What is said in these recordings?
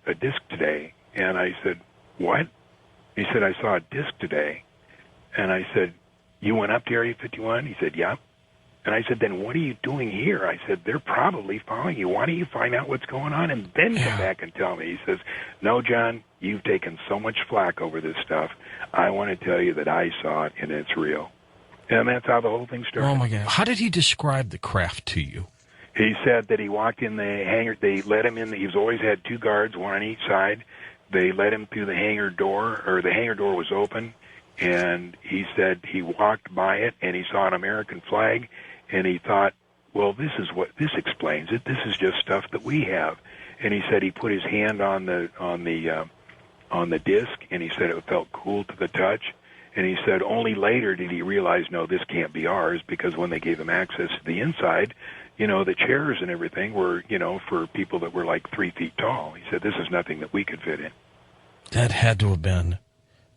a disc today. And I said, what? He said, I saw a disc today. And I said, you went up to Area 51? He said, yeah. And I said, then what are you doing here? I said, they're probably following you. Why don't you find out what's going on and then come back and tell me? He says, no, John, you've taken so much flack over this stuff. I want to tell you that I saw it and it's real. And that's how the whole thing started. Oh, my God. How did he describe the craft to you? He said that he walked in the hangar. They let him in. He's always had two guards, one on each side. They let him through the hangar door, or the hangar door was open. And he said he walked by it and he saw an American flag. And he thought, well, this explains it. This is just stuff that we have. And he said he put his hand on the disc, and he said it felt cool to the touch. And he said only later did he realize, no, this can't be ours, because when they gave him access to the inside, the chairs and everything were, for people that were like 3 feet tall. He said this is nothing that we could fit in. That had to have been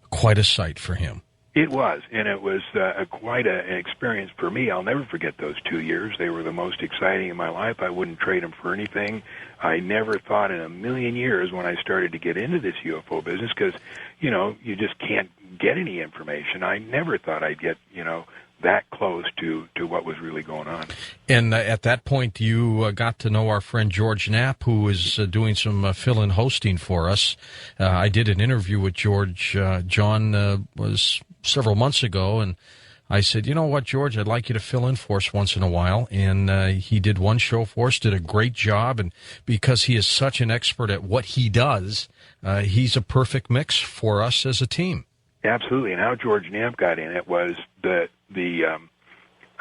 quite a sight for him. It was, and it was quite an experience for me. I'll never forget those 2 years. They were the most exciting in my life. I wouldn't trade them for anything. I never thought in a million years when I started to get into this UFO business, because, you just can't get any information. I never thought I'd get, that close to what was really going on. And at that point, you got to know our friend George Knapp, who is doing some fill-in hosting for us. I did an interview with George. John was several months ago, and I said, you know what, George, I'd like you to fill in for us once in a while. And he did one show for us, did a great job. And because he is such an expert at what he does, he's a perfect mix for us as a team. Absolutely. And how George Knapp got in it was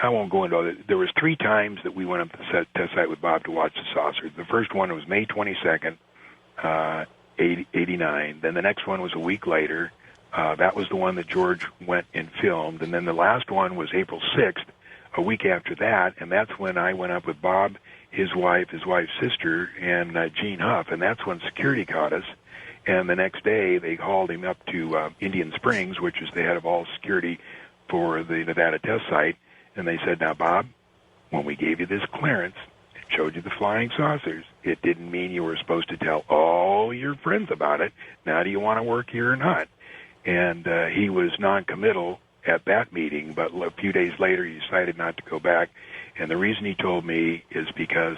I won't go into it. There was 3 times that we went up to the test site with Bob to watch the saucer. The first one was May 22nd, 89. Then the next one was a week later. That was the one that George went and filmed. And then the last one was April 6th, a week after that. And that's when I went up with Bob, his wife's sister, and Gene Huff. And that's when security caught us. And the next day, they hauled him up to Indian Springs, which is the head of all security for the Nevada test site. And they said, now, Bob, when we gave you this clearance and showed you the flying saucers, it didn't mean you were supposed to tell all your friends about it. Now, do you want to work here or not? And he was noncommittal at that meeting, but a few days later, he decided not to go back. And the reason he told me is because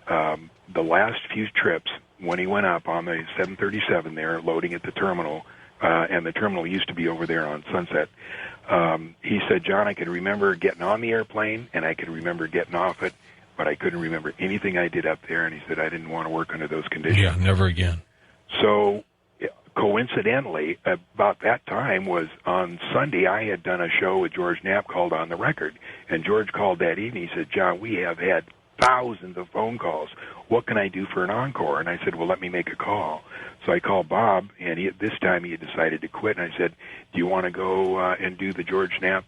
the last few trips, when he went up on the 737 there, loading at the terminal, and the terminal used to be over there on Sunset, he said, John, I could remember getting on the airplane, and I could remember getting off it, but I couldn't remember anything I did up there, and he said I didn't want to work under those conditions. Yeah, never again. So coincidentally, about that time was on Sunday, I had done a show with George Knapp called On the Record, and George called that evening. He said, John, we have had thousands of phone calls. What can I do for an encore? And I said, well, let me make a call. So I called Bob, and this time he had decided to quit. And I said, do you want to go and do the George Knapp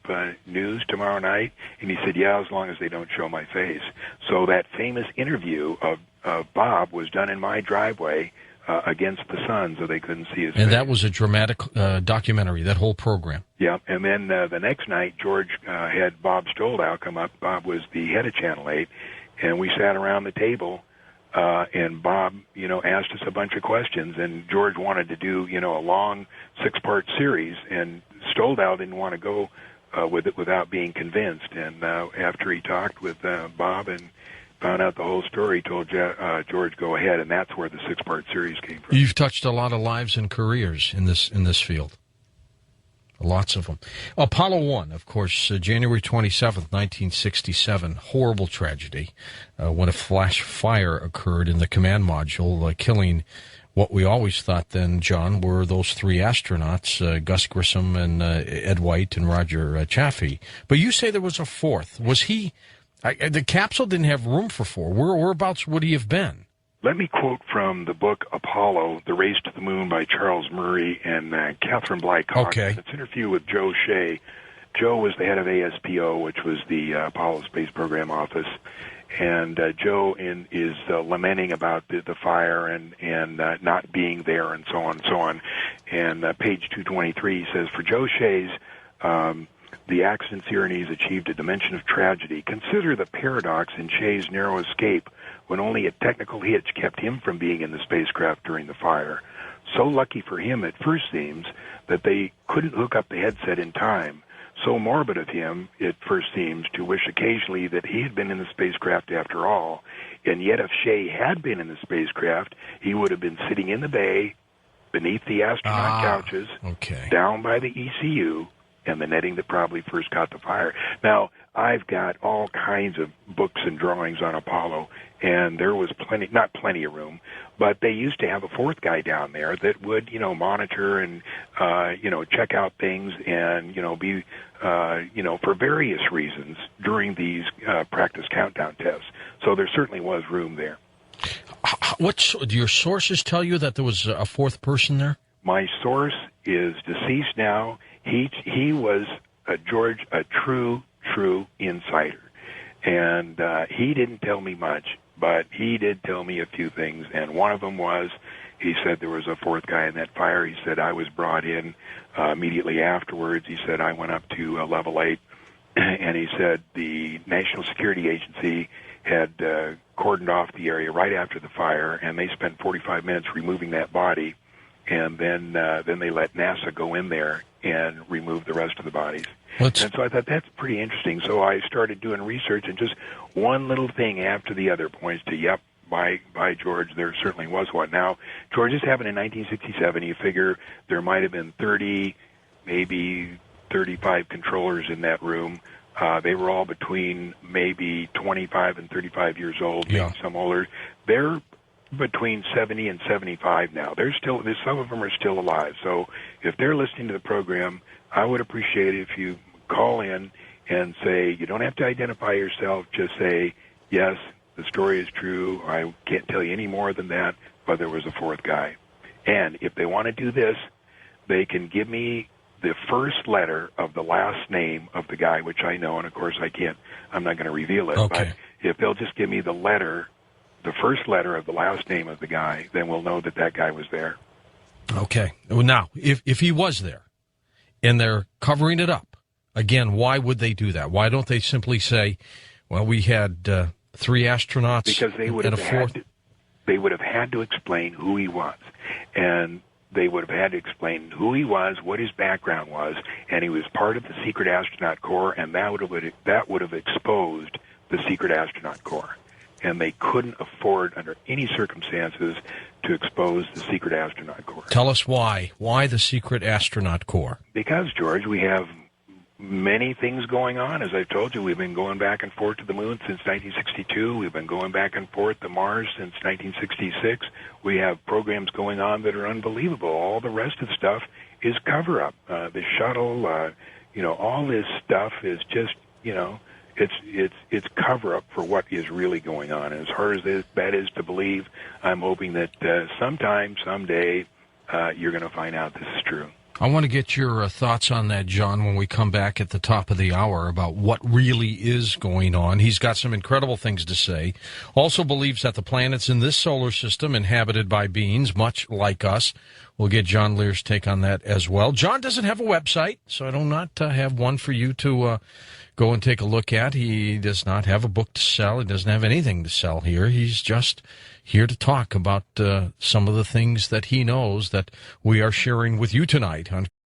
news tomorrow night? And he said, yeah, as long as they don't show my face. So that famous interview of Bob was done in my driveway against the sun, so they couldn't see his face. And that was a dramatic documentary, that whole program. Yeah, and then the next night, George had Bob Stoldow come up. Bob was the head of Channel 8, and we sat around the table, and Bob, asked us a bunch of questions, and George wanted to do, a long 6-part series, and Stoldow didn't want to go with it without being convinced. And after he talked with Bob and found out the whole story, he told George, go ahead, and that's where the 6-part series came from. You've touched a lot of lives and careers in this field. Lots of them. Apollo 1, of course, January 27th, 1967, horrible tragedy when a flash fire occurred in the command module, killing what we always thought then, John, were those 3 astronauts, Gus Grissom and Ed White and Roger Chaffee. But you say there was a 4th. Was he... the capsule didn't have room for 4. Whereabouts would he have been? Let me quote from the book Apollo, The Race to the Moon by Charles Murray and Catherine Bly Cox. Okay. It's an interview with Joe Shea. Joe was the head of ASPO, which was the Apollo Space Program Office. And Joe is lamenting about the fire and not being there and so on and so on. And page 223 says, for Joe Shea's the accident serenades achieved a dimension of tragedy. Consider the paradox in Shea's narrow escape when only a technical hitch kept him from being in the spacecraft during the fire. So lucky for him, it first seems, that they couldn't hook up the headset in time. So morbid of him, it first seems, to wish occasionally that he had been in the spacecraft after all. And yet if Shea had been in the spacecraft, he would have been sitting in the bay, beneath the astronaut couches, down by the ECU, and the netting that probably first caught the fire. Now, I've got all kinds of books and drawings on Apollo, and there was not plenty of room, but they used to have a fourth guy down there that would, monitor and, check out things and, be, for various reasons during these practice countdown tests. So there certainly was room there. Do your sources tell you that there was a fourth person there? My source is deceased now. He was a true insider, and he didn't tell me much, but he did tell me a few things, and one of them was he said there was a fourth guy in that fire. He said I was brought in immediately afterwards. He said I went up to level 8, and he said the National Security Agency had cordoned off the area right after the fire, and they spent 45 minutes removing that body, and then they let NASA go in there and remove the rest of the bodies. And so I thought that's pretty interesting. So I started doing research, and just one little thing after the other points to, yep, by George, there certainly was one. Now, George, this happened in 1967. You figure there might have been 30, maybe 35 controllers in that room. They were all between maybe 25 and 35 years old, maybe some older. They're between 70 and 75 now. Some of them are still alive. So if they're listening to the program, I would appreciate it if you call in and say, you don't have to identify yourself, just say, yes, the story is true. I can't tell you any more than that, but there was a fourth guy. And if they want to do this, they can give me the first letter of the last name of the guy, which I know, and of course I'm not going to reveal it, but if they'll just give me the first letter of the last name of the guy, then we'll know that guy was there. Okay. Well, now, if he was there and they're covering it up, again, why would they do that? Why don't they simply say, well, we had 3 astronauts because they would and a fourth? They would have had to explain who he was, and they would have had to explain who he was, what his background was, and he was part of the Secret Astronaut Corps, and that would have exposed the Secret Astronaut Corps. And they couldn't afford, under any circumstances, to expose the Secret Astronaut Corps. Tell us why. Why the Secret Astronaut Corps? Because, George, we have many things going on. As I've told you, we've been going back and forth to the moon since 1962. We've been going back and forth to Mars since 1966. We have programs going on that are unbelievable. All the rest of the stuff is cover-up. The shuttle, all this stuff is just, it's cover-up for what is really going on. And as hard as that is to believe, I'm hoping that someday, you're going to find out this is true. I want to get your thoughts on that, John, when we come back at the top of the hour about what really is going on. He's got some incredible things to say. Also believes that the planets in this solar system inhabited by beings much like us. We'll get John Lear's take on that as well. John doesn't have a website, so I do not have one for you to go and take a look at. He does not have a book to sell. He doesn't have anything to sell here. He's just here to talk about some of the things that he knows that we are sharing with you tonight on